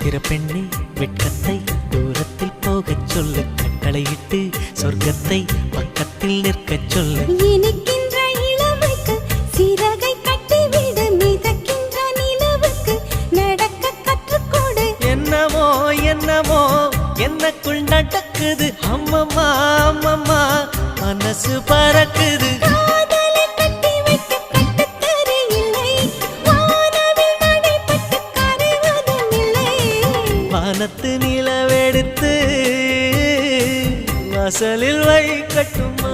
சித்திர பெண்ணே வெட்கத்தை தூரத்தில் போகச் சொல்லு, கட்டளையிட்டு சொர்க்கத்தை பக்கத்தில் நிற்கச் சொல்லு. இனிக்கின்ற இளமைக்கு சிறகை கட்டிவிடு, மிதக்கின்ற நிலவுக்கு நடக்க கற்றுக்கொடு. என்னமோ என்னமோ என்னக்குள் நடக்குது, அம்மம்மா அம்மம்மா மனசு பறக்குது. காதலை கட்டி வைக்க கட்டுத்தறி இல்லை, வானவில் நடைபட்டு கரைவதும் இல்லை. வானத்து நிலவெடுத்து வாசலில் வைக்கட்டுமா?